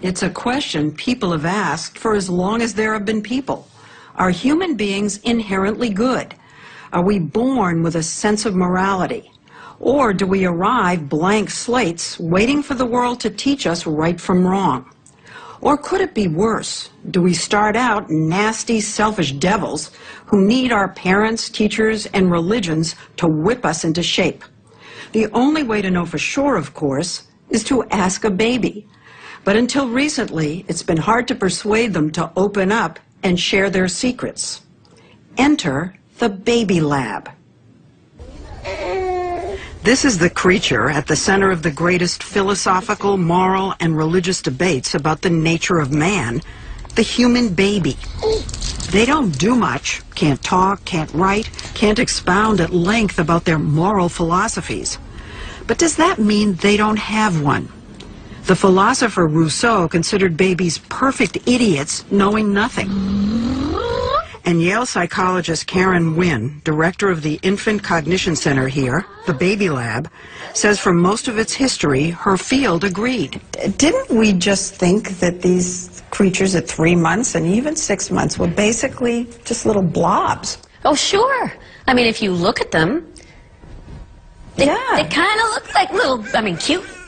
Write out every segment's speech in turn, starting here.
It's a question people have asked for as long as there have been people. Are human beings inherently good? Are we born with a sense of morality? Or do we arrive blank slates, waiting for the world to teach us right from wrong? Or could it be worse? Do we start out nasty, selfish devils who need our parents, teachers, and religions to whip us into shape? The only way to know for sure, of course, is to ask a baby. But until recently, it's been hard to persuade them to open up and share their secrets. Enter the baby lab. This is the creature at the center of the greatest philosophical, moral, and religious debates about the nature of man, the human baby. They don't do much, can't talk, can't write, can't expound at length about their moral philosophies. But does that mean they don't have one? The philosopher Rousseau considered babies perfect idiots knowing nothing. And Yale psychologist Karen Wynn, director of the Infant Cognition Center here, the Baby Lab, says for most of its history, her field agreed. Didn't we just think that these creatures at 3 months and even 6 months were basically just little blobs? Oh, sure. I mean, if you look at them, they kind of look like little,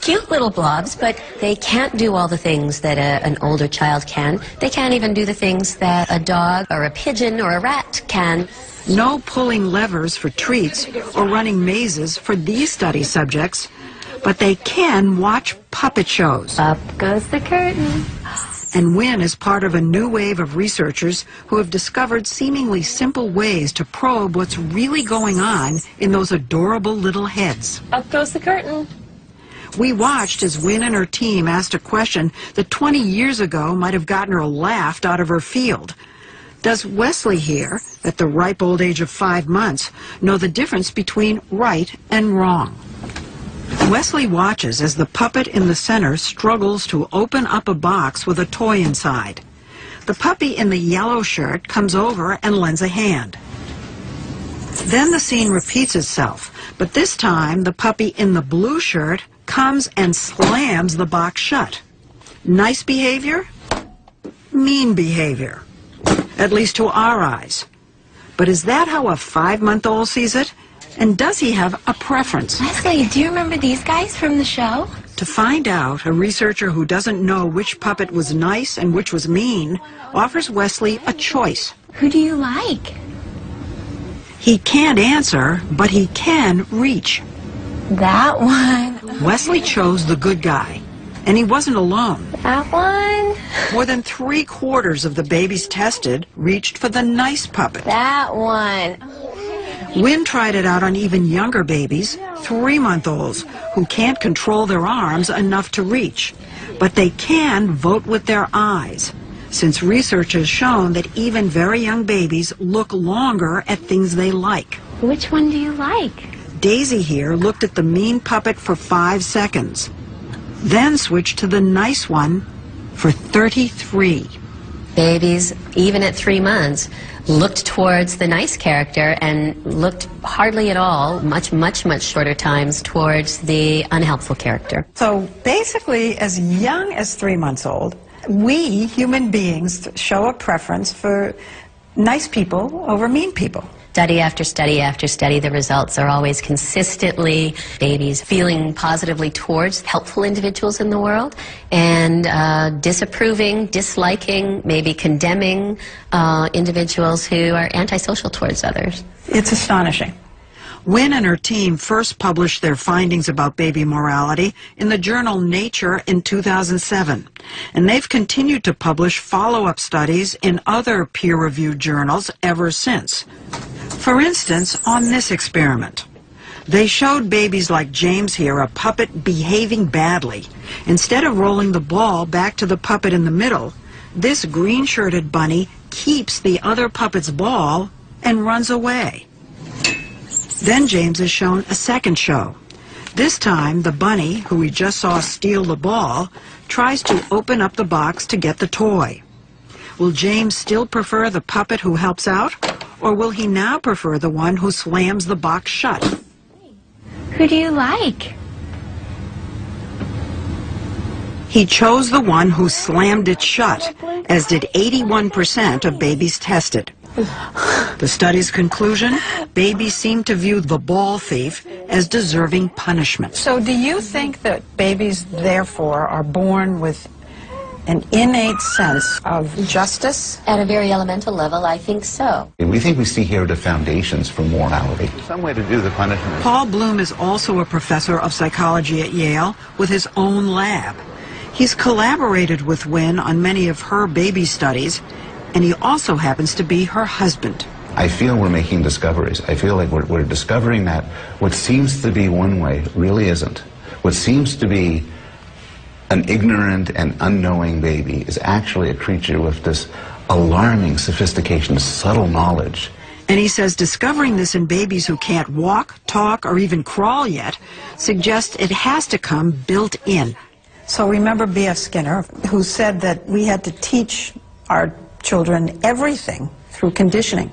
cute little blobs, but they can't do all the things that an older child can. They can't even do the things that a dog or a pigeon or a rat can. No pulling levers for treats or running mazes for these study subjects, but they can watch puppet shows. Up goes the curtain. And Wynn is part of a new wave of researchers who have discovered seemingly simple ways to probe what's really going on in those adorable little heads. Up goes the curtain. We watched as Wynn and her team asked a question that 20 years ago might have gotten her laughed out of her field. Does Wesley here, at the ripe old age of 5 months, know the difference between right and wrong? Wesley watches as the puppet in the center struggles to open up a box with a toy inside. The puppy in the yellow shirt comes over and lends a hand. Then the scene repeats itself, but this time the puppy in the blue shirt comes and slams the box shut. Nice behavior? Mean behavior. At least to our eyes. But is that how a 5-month-old sees it? And does he have a preference? Leslie, do you remember these guys from the show? To find out, a researcher who doesn't know which puppet was nice and which was mean offers Wesley a choice. Who do you like? He can't answer, but he can reach. That one. Wesley chose the good guy, and he wasn't alone. That one. More than 3/4 of the babies tested reached for the nice puppet. That one. Wynn tried it out on even younger babies, 3-month-olds, who can't control their arms enough to reach. But they can vote with their eyes, since research has shown that even very young babies look longer at things they like. Which one do you like? Daisy here looked at the mean puppet for 5 seconds, then switched to the nice one for 33. Babies, even at 3 months, looked towards the nice character and looked hardly at all, much shorter times, towards the unhelpful character. So basically, as young as 3 months old, we human beings show a preference for nice people over mean people. Study after study after study, the results are always consistently babies feeling positively towards helpful individuals in the world and disapproving, disliking, maybe condemning individuals who are antisocial towards others. It's astonishing. Wynn and her team first published their findings about baby morality in the journal Nature in 2007, and they've continued to publish follow-up studies in other peer-reviewed journals ever since. For instance, on this experiment, they showed babies like James here a puppet behaving badly. Instead of rolling the ball back to the puppet in the middle, this green-shirted bunny keeps the other puppet's ball and runs away. Then James is shown a second show. This time, the bunny, who we just saw steal the ball, tries to open up the box to get the toy. Will James still prefer the puppet who helps out, or will he now prefer the one who slams the box shut? Who do you like? He chose the one who slammed it shut, as did 81% of babies tested. The study's conclusion, babies seem to view the ball thief as deserving punishment. So do you think that babies, therefore, are born with an innate sense of justice? At a very elemental level, I think so. We think we see here the foundations for morality. Some way to do the punishment. Paul Bloom is also a professor of psychology at Yale with his own lab. He's collaborated with Wynne on many of her baby studies, and he also happens to be her husband. I feel we're making discoveries. I feel like we're discovering that what seems to be one way really isn't. What seems to be an ignorant and unknowing baby is actually a creature with this alarming sophistication, subtle knowledge. And he says discovering this in babies who can't walk, talk, or even crawl yet suggests it has to come built in. So remember B.F. Skinner, who said that we had to teach our children everything through conditioning.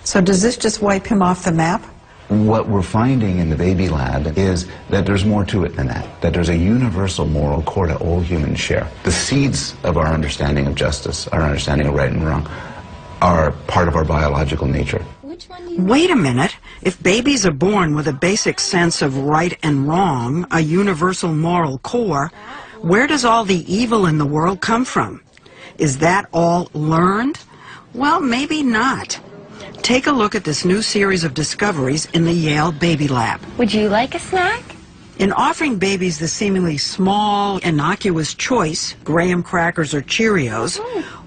So does this just wipe him off the map? What we're finding in the baby lab is that there's more to it than that there's a universal moral core that all humans share. The seeds of our understanding of justice, our understanding of right and wrong, are part of our biological nature. Wait a minute. If babies are born with a basic sense of right and wrong, a universal moral core, where does all the evil in the world come from? Is that all learned? Well, maybe not. Take a look at this new series of discoveries in the Yale Baby Lab. Would you like a snack? In offering babies the seemingly small, innocuous choice, graham crackers or Cheerios,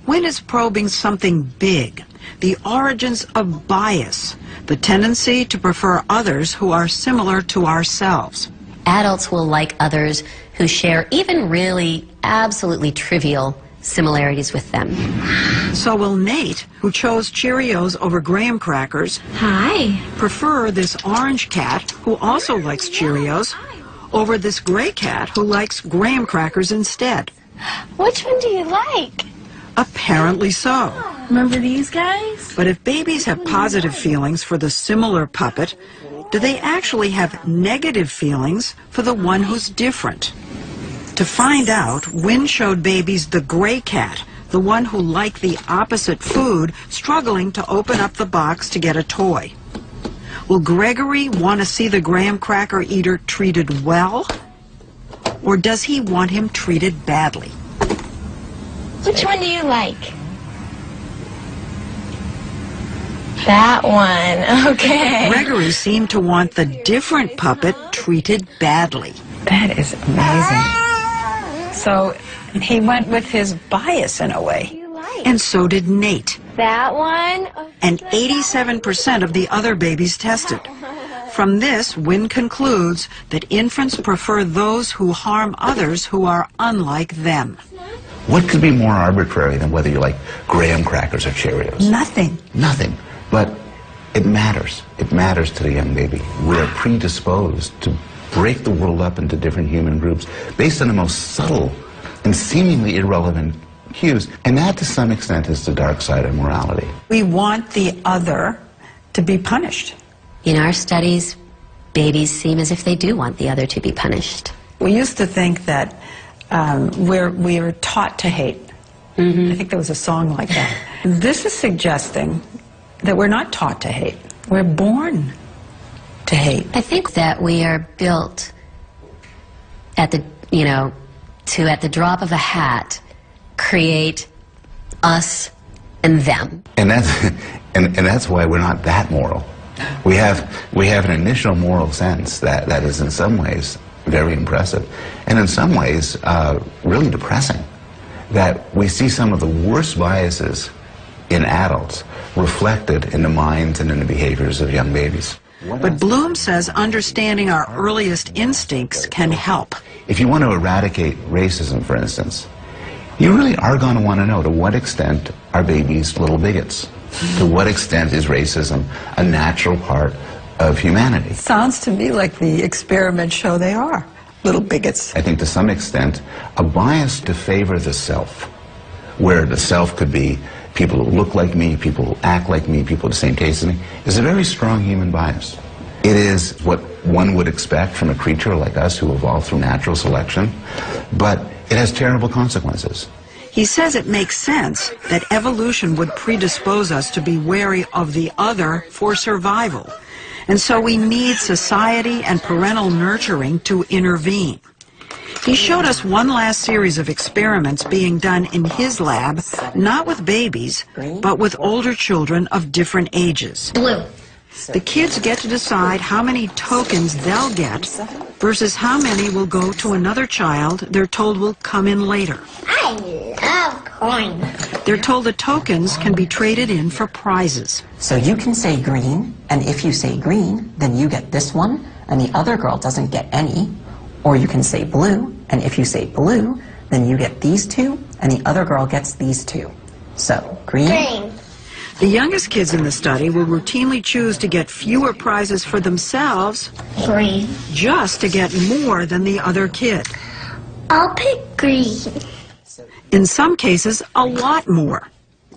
Wynne is probing something big, the origins of bias, the tendency to prefer others who are similar to ourselves. Adults will like others who share even really absolutely trivial similarities with them. So will Nate, who chose Cheerios over graham crackers, prefer this orange cat, who also likes Cheerios, over this gray cat who likes graham crackers instead? Which one do you like? Apparently so. Remember these guys? But if babies have positive feelings for the similar puppet, do they actually have negative feelings for the one who's different? To find out, Wynne showed babies the gray cat, the one who liked the opposite food, struggling to open up the box to get a toy. Will Gregory want to see the graham cracker eater treated well? Or does he want him treated badly? Which one do you like? That one, okay. Gregory seemed to want the different puppet treated badly. That is amazing. So he went with his bias in a way. And so did Nate. That one? And 87% of the other babies tested. From this, Wynne concludes that infants prefer those who harm others who are unlike them. What could be more arbitrary than whether you like graham crackers or Cheerios? Nothing. Nothing. But it matters. It matters to the young baby. We're predisposed to break the world up into different human groups based on the most subtle and seemingly irrelevant cues. And that, to some extent, is the dark side of morality. We want the other to be punished. In our studies, babies seem as if they do want the other to be punished. We used to think that we're taught to hate. I think there was a song like that. This is suggesting that we're not taught to hate. We're born to hate. I think that we are built at the, to at the drop of a hat, create us and them. And that's why we're not that moral. We have an initial moral sense that is in some ways very impressive, and in some ways really depressing. That we see some of the worst biases in adults reflected in the minds and in the behaviors of young babies. But Bloom says understanding our earliest instincts can help. If you want to eradicate racism, for instance, you really are going to want to know to what extent are babies little bigots? To what extent is racism a natural part of humanity? Sounds to me like the experiments show they are little bigots. I think to some extent a bias to favor the self, where the self could be people who look like me, people who act like me, people with the same taste as me, is a very strong human bias. It is what one would expect from a creature like us who evolved through natural selection, but It has terrible consequences. He says it makes sense that evolution would predispose us to be wary of the other for survival. And so we need society and parental nurturing to intervene. He showed us one last series of experiments being done in his lab, not with babies, but with older children of different ages. Blue. The kids get to decide how many tokens they'll get versus how many will go to another child they're told will come in later. I love coins. They're told the tokens can be traded in for prizes. So you can say green, and if you say green, then you get this one, and the other girl doesn't get any. Or you can say blue, and if you say blue, then you get these two, and the other girl gets these two. So, green. Green. The youngest kids in the study will routinely choose to get fewer prizes for themselves Green. just to get more than the other kid. I'll pick green. In some cases, a lot more.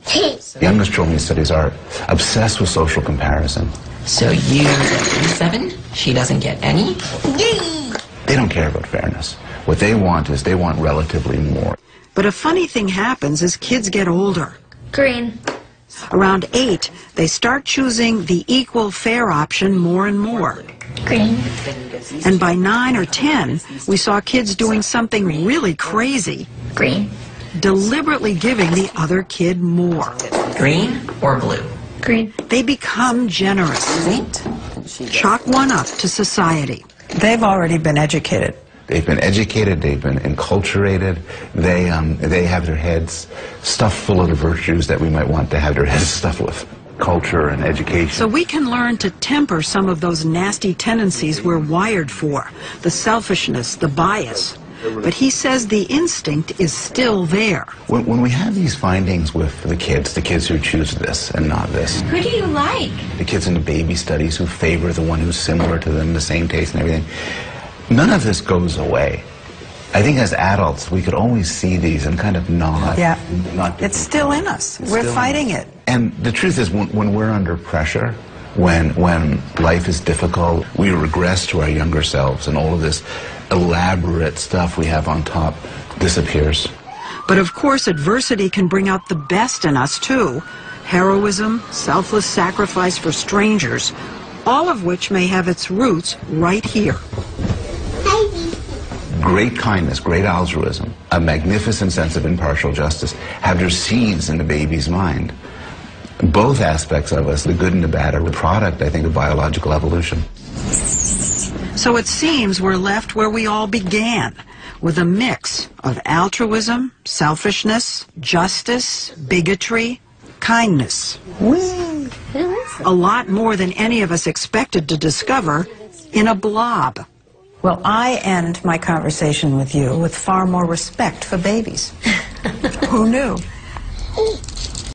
The youngest children in studies are obsessed with social comparison. So you get 7, she doesn't get any. Yay! They don't care about fairness. What they want is they want relatively more. But a funny thing happens as kids get older. Green. Around 8, they start choosing the equal fair option more and more. Green. And by 9 or 10, we saw kids doing something really crazy, Green. deliberately giving the other kid more. Green or blue? Green. They become generous. Sweet. Chalk one up to society. They've already been educated. They've been educated, they've been enculturated, they have their heads stuffed full of the virtues that we might want to have their heads stuffed with. Culture and education. So we can learn to temper some of those nasty tendencies we're wired for, the selfishness, the bias. But he says the instinct is still there. When we have these findings with the kids who choose this and not this, Who do you like? the kids in the baby studies who favor the one who's similar to them, the same taste and everything, none of this goes away. I think as adults, we could always see these and kind of nod. Yeah. Not It's still in us. We're still in fighting us. it. And the truth is, when we're under pressure, when life is difficult, we regress to our younger selves, and all of this elaborate stuff we have on top disappears. But of course, adversity can bring out the best in us too. Heroism, selfless sacrifice for strangers, all of which may have its roots right here. Great kindness, great altruism, a magnificent sense of impartial justice have their seeds in the baby's mind. Both aspects of us, the good and the bad, are a product, I think, of biological evolution. So it seems we're left where we all began, with a mix of altruism, selfishness, justice, bigotry, kindness. A lot more than any of us expected to discover in a blob. Well, I end my conversation with you with far more respect for babies. Who knew?